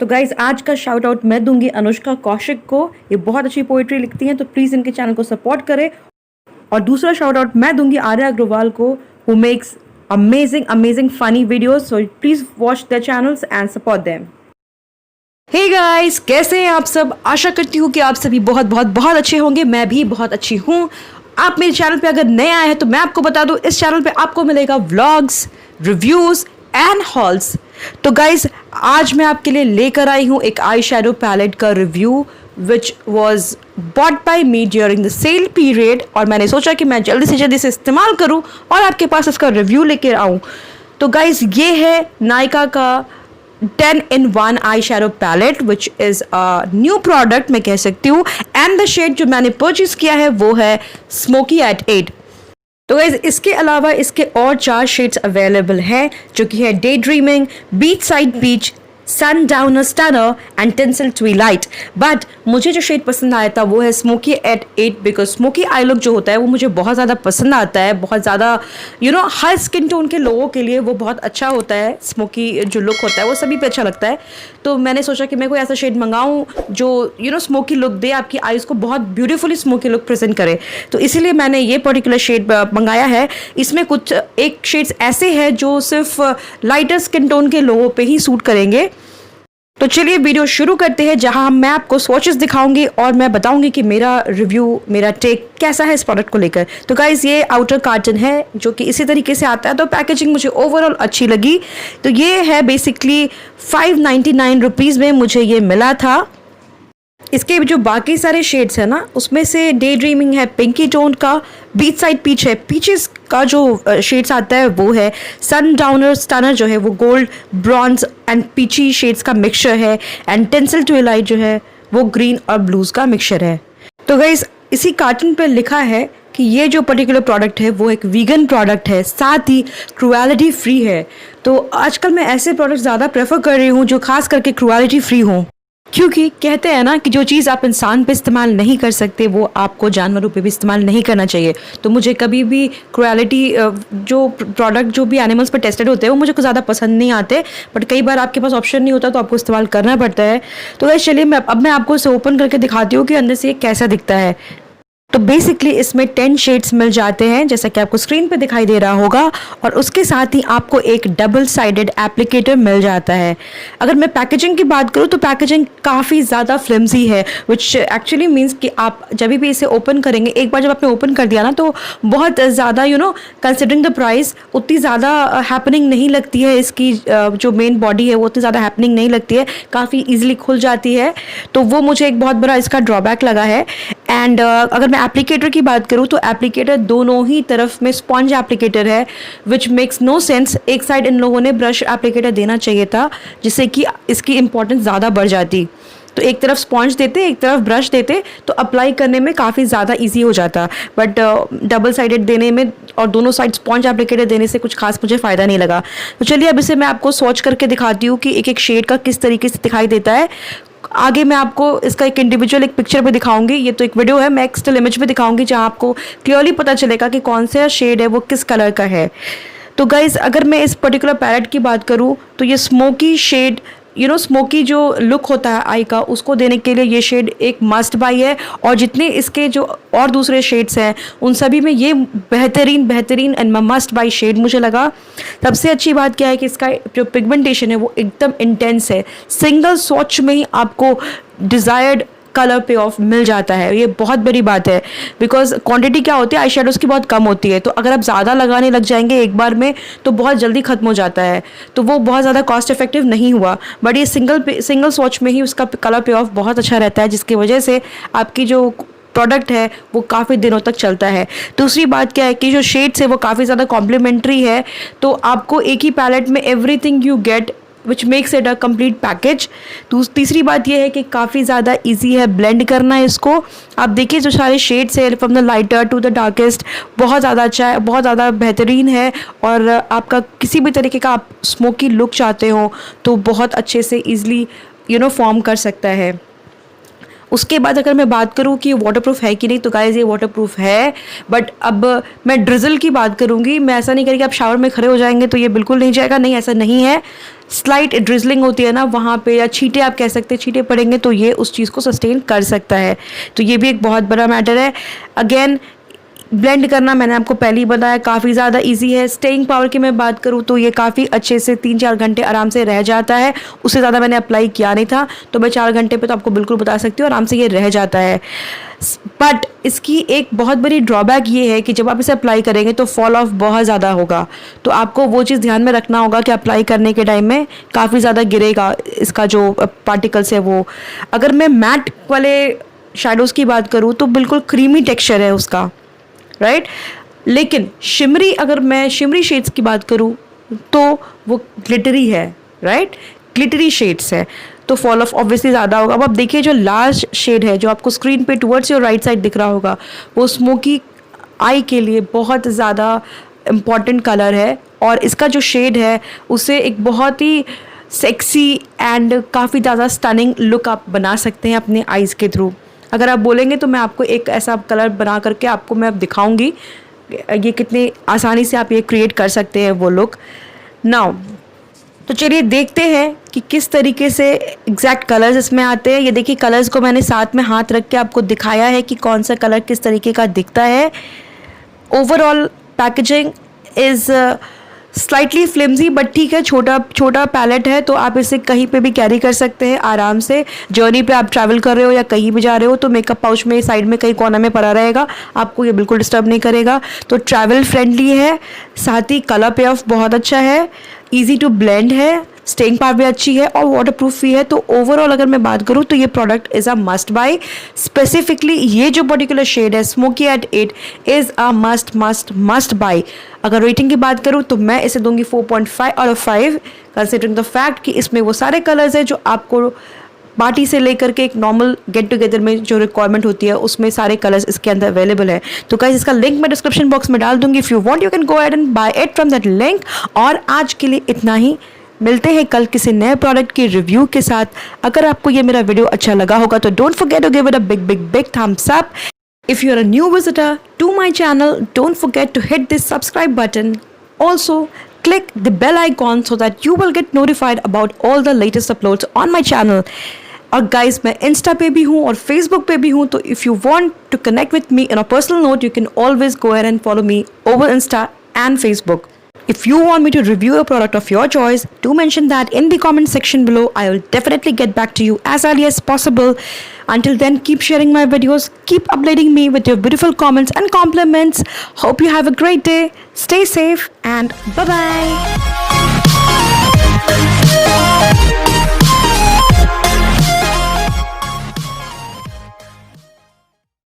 तो गाइज आज का शाउट आउट मैं दूंगी अनुष्का कौशिक को। ये बहुत अच्छी पोइट्री लिखती हैं, तो प्लीज़ इनके चैनल को सपोर्ट करें। और दूसरा शाउट आउट मैं दूंगी आर्या अग्रवाल को, who makes amazing amazing funny videos. So please watch their channels and support them. Hey guys, कैसे हैं आप सब? आशा करती हूँ कि आप सभी बहुत बहुत बहुत अच्छे होंगे। मैं भी बहुत अच्छी हूँ। आप मेरे चैनल पे अगर नए आए हैं तो मैं आपको बता दूँ, इस चैनल पे आपको मिलेगा व्लॉग्स, रिव्यूज़ एंड हॉल्स। तो गाइस, आज मैं आपके लिए लेकर आई हूँ एक आई शेडो पैलेट का review which was bought by me during the sale period, और मैंने सोचा कि मैं जल्दी से जल्दी से इस्तेमाल करूँ और आपके पास इसका रिव्यू लेकर आऊँ। तो गाइस, ये है नायका का 10-in-1 eye shadow palette which is a new product मैं कह सकती हूँ। एंड द शेड जो मैंने परचेज किया है वो है स्मोकी एट 8। तो गाइस, इसके अलावा इसके और 4 शेड्स अवेलेबल हैं, जो कि है day dreaming, beach side beach, sundowner stunner and tinsel twilight. But मुझे जो शेड पसंद आया था वो है smoky at 8, because smoky eye look जो होता है वो मुझे बहुत ज़्यादा पसंद आता है। बहुत ज़्यादा हाई स्किन टोन के लोगों के लिए वो बहुत अच्छा होता है। स्मोकी जो लुक होता है वो सभी पे अच्छा लगता है। तो मैंने सोचा कि मैं कोई ऐसा शेड मंगाऊँ जो स्मोकी लुक दे, आपकी आईज़ को बहुत ब्यूटीफुली स्मोकी लुक प्रेजेंट करे। तो इसीलिए मैंने ये पर्टिकुलर शेड मंगाया है। इसमें कुछ एक शेड्स ऐसे हैं जो सिर्फ लाइटर स्किन टोन के लोगों पे ही सूट करेंगे। तो चलिए वीडियो शुरू करते हैं, जहां मैं आपको स्वॉचेस दिखाऊंगी और मैं बताऊंगी कि मेरा रिव्यू, मेरा टेक कैसा है इस प्रोडक्ट को लेकर। तो गाइज, ये आउटर कार्टन है जो कि इसी तरीके से आता है। तो पैकेजिंग मुझे ओवरऑल अच्छी लगी। तो ये है बेसिकली 599 रुपीज़ में मुझे ये मिला था। इसके जो बाकी सारे शेड्स हैं ना, उसमें से डे ड्रीमिंग है पिंकी टोन का, बीच साइड पीच है, पीचेस का जो शेड्स आता है वो है, सन डाउनर स्टनर जो है वो gold, bronze and Peechi shades का मिक्सचर है, एंड टिंसल ट्विलाइट जो है वो ग्रीन और ब्लूज का मिक्सचर है। तो गाइस, इसी कार्टन पर लिखा है कि ये जो पर्टिकुलर प्रोडक्ट है वो एक वीगन प्रोडक्ट है, साथ ही क्रुएलिटी फ्री है। तो आजकल मैं ऐसे प्रोडक्ट ज़्यादा प्रेफर कर रही हूँ जो खास करके क्रुएलिटी फ्री हों, क्योंकि कहते हैं ना कि जो चीज़ आप इंसान पे इस्तेमाल नहीं कर सकते वो आपको जानवरों पे भी इस्तेमाल नहीं करना चाहिए। तो मुझे कभी भी क्रुएलिटी जो प्रोडक्ट जो भी एनिमल्स पर टेस्टेड होते हैं वो मुझे कुछ ज़्यादा पसंद नहीं आते, बट कई बार आपके पास ऑप्शन नहीं होता तो आपको इस्तेमाल करना पड़ता है। तो गाइस, चलिए मैं आपको इसे ओपन करके दिखाती हूँ कि अंदर से ये कैसा दिखता है। तो बेसिकली इसमें 10 शेड्स मिल जाते हैं, जैसा कि आपको स्क्रीन पे दिखाई दे रहा होगा, और उसके साथ ही आपको एक डबल साइडेड एप्लीकेटर मिल जाता है। अगर मैं पैकेजिंग की बात करूँ तो पैकेजिंग काफ़ी ज़्यादा फ्लिम्सी है, विच एक्चुअली मीन्स कि आप जब भी इसे ओपन करेंगे, एक बार जब आपने ओपन कर दिया ना, तो बहुत ज़्यादा कंसिडरिंग द प्राइस उतनी ज़्यादा हैपनिंग नहीं लगती है। इसकी जो मेन बॉडी है वो उतनी ज़्यादा हैपनिंग नहीं लगती है, काफ़ी ईजिली खुल जाती है। तो वो मुझे एक बहुत बड़ा इसका ड्रॉबैक लगा है। एंड अगर मैं एप्लीकेटर की बात करूँ तो एप्लीकेटर दोनों ही तरफ में स्पॉन्ज एप्लीकेटर है, विच मेक्स नो सेंस। एक साइड इन लोगों ने ब्रश एप्लीकेटर देना चाहिए था, जिससे कि इसकी इंपॉर्टेंस ज़्यादा बढ़ जाती। तो एक तरफ स्पॉन्ज देते, एक तरफ ब्रश देते, तो अप्लाई करने में काफ़ी ज़्यादा इजी हो जाता। बट डबल साइडेड देने में और दोनों साइड स्पॉन्ज एप्लीकेटर देने से कुछ खास मुझे फ़ायदा नहीं लगा। तो चलिए अब इसे मैं आपको स्वॉच करके दिखाती हूँ कि एक एक शेड का किस तरीके से दिखाई देता है। आगे मैं आपको इसका एक इंडिविजुअल एक पिक्चर पे दिखाऊंगी। ये तो एक वीडियो है, मैं एक स्टिल इमेज पे दिखाऊंगी जहां आपको क्लियरली पता चलेगा कि कौन सा शेड है वो किस कलर का है। तो गाइज, अगर मैं इस पर्टिकुलर पैलेट की बात करूं तो ये स्मोकी शेड, स्मोकी जो लुक होता है आई का, उसको देने के लिए ये शेड एक मस्ट बाई है। और जितने इसके जो और दूसरे शेड्स हैं उन सभी में ये बेहतरीन एंड मस्ट बाई शेड मुझे लगा। सबसे अच्छी बात क्या है कि इसका जो पिगमेंटेशन है वो एकदम इंटेंस है। सिंगल स्वॉच में ही आपको डिज़ायर्ड कलर पे ऑफ मिल जाता है। ये बहुत बड़ी बात है, बिकॉज क्वांटिटी क्या होती है आई शेडोज़ की बहुत कम होती है। तो अगर आप ज़्यादा लगाने लग जाएंगे एक बार में तो बहुत जल्दी ख़त्म हो जाता है, तो वो बहुत ज़्यादा कॉस्ट इफेक्टिव नहीं हुआ। बट ये सिंगल स्वॉच में ही उसका कलर पे ऑफ बहुत अच्छा रहता है, जिसकी वजह से आपकी जो प्रोडक्ट है वो काफ़ी दिनों तक चलता है। दूसरी बात क्या है कि जो शेड्स है वो काफ़ी ज़्यादा कॉम्प्लीमेंट्री है। तो आपको एक ही पैलेट में everything you get, which makes it a complete package. तीसरी बात यह है कि काफ़ी ज़्यादा इजी है ब्लेंड करना इसको। आप देखिए जो सारे शेड्स है from the lighter to the darkest, बहुत ज़्यादा अच्छा है, बहुत ज़्यादा बेहतरीन है। और आपका किसी भी तरीके का आप स्मोकी लुक चाहते हो तो बहुत अच्छे से ईजिली फॉर्म कर सकता है। उसके बाद अगर मैं बात करूँ कि वाटरप्रूफ है कि नहीं, तो गाइस ये वाटरप्रूफ है। बट अब मैं ड्रिजल की बात करूँगी, मैं ऐसा नहीं करेंगे आप शावर में खड़े हो जाएंगे तो ये बिल्कुल नहीं जाएगा, नहीं ऐसा नहीं है। स्लाइट ड्रिजलिंग होती है ना वहाँ पे, या छींटे आप कह सकते हैं, छींटे पड़ेंगे तो ये उस चीज़ को सस्टेन कर सकता है। तो ये भी एक बहुत बड़ा मैटर है। अगेन ब्लेंड करना मैंने आपको पहले ही बताया काफ़ी ज़्यादा इजी है। स्टेइंग पावर की मैं बात करूँ तो ये काफ़ी अच्छे से 3-4 घंटे आराम से रह जाता है। उससे ज़्यादा मैंने अप्लाई किया नहीं था, तो मैं 4 घंटे पे तो आपको बिल्कुल बता सकती हूँ आराम से ये रह जाता है। बट इसकी एक बहुत बड़ी ड्रॉबैक ये है कि जब आप इसे अप्लाई करेंगे तो फॉल ऑफ बहुत ज़्यादा होगा। तो आपको वो चीज़ ध्यान में रखना होगा कि अप्लाई करने के टाइम में काफ़ी ज़्यादा गिरेगा इसका जो पार्टिकल्स है वो। अगर मैं मैट वाले शेडोज़ की बात करूँ तो बिल्कुल क्रीमी टेक्सचर है उसका, राइट। लेकिन शिमरी, अगर मैं शिमरी शेड्स की बात करूँ तो वो ग्लिटरी है, राइट, ग्लिटरी शेड्स है, तो फॉल ऑफ ऑब्वियसली ज़्यादा होगा। अब आप देखिए जो लास्ट शेड है जो आपको स्क्रीन पे टुवर्ड्स योर राइट साइड दिख रहा होगा, वो स्मोकी आई के लिए बहुत ज़्यादा इम्पॉर्टेंट कलर है। और इसका जो शेड है उसे एक बहुत ही सेक्सी एंड काफ़ी ज़्यादा स्टनिंग लुक आप बना सकते हैं अपने आईज़ के थ्रू। अगर आप बोलेंगे तो मैं आपको एक ऐसा कलर बना करके आपको मैं अब दिखाऊंगी ये कितनी आसानी से आप ये क्रिएट कर सकते हैं वो लुक। नाउ तो चलिए देखते हैं कि किस तरीके से एग्जैक्ट कलर्स इसमें आते हैं। ये देखिए कलर्स को मैंने साथ में हाथ रख के आपको दिखाया है कि कौन सा कलर किस तरीके का दिखता है। Overall packaging is slightly flimsy, but ठीक है, छोटा पैलेट है तो आप इसे कहीं पे भी कैरी कर सकते हैं आराम से। जर्नी पे आप ट्रैवल कर रहे हो या कहीं भी जा रहे हो तो मेकअप पाउच में साइड में कहीं कोना में पड़ा रहेगा, आपको ये बिल्कुल डिस्टर्ब नहीं करेगा। तो ट्रैवल फ्रेंडली है, साथ ही कलर पे ऑफ बहुत अच्छा है, ईजी टू ब्लेंड है, स्टेइंग पावर भी अच्छी है और वाटरप्रूफ भी है। तो ओवरऑल अगर मैं बात करूँ तो ये product is a must buy. Specifically ये जो पर्टिकुलर शेड है smoky at 8 is a must buy. अगर रेटिंग की बात करूँ तो मैं इसे दूंगी 4.5 out of 5, considering the fact कि इसमें वो सारे कलर्स हैं जो आपको पार्टी से लेकर के एक नॉर्मल गेट टुगेदर में जो रिक्वायरमेंट होती है उसमें सारे कलर्स इसके अंदर अवेलेबल है। तो गाइस इसका लिंक मैं डिस्क्रिप्शन बॉक्स में डाल दूंगी, if you want you can go ahead and buy it from that link. और आज के लिए इतना ही, मिलते हैं कल किसी नए प्रोडक्ट की रिव्यू के साथ। अगर आपको ये मेरा वीडियो अच्छा लगा होगा तो don't forget to give it a big thumbs up. If you're a new visitor to my channel, don't forget to hit this subscribe button. Also, click the bell icon so that you will get notified about all the latest uploads on my channel. और guys मैं Insta पे भी हूँ और Facebook पे भी हूँ, तो if you want to connect with me on a personal note, you can always go ahead and follow me over Insta and Facebook. If you want me to review a product of your choice, do mention that in the comment section below. I will definitely get back to you as early as possible. Until then, keep sharing my videos, keep updating me with your beautiful comments and compliments. Hope you have a great day. Stay safe and bye-bye.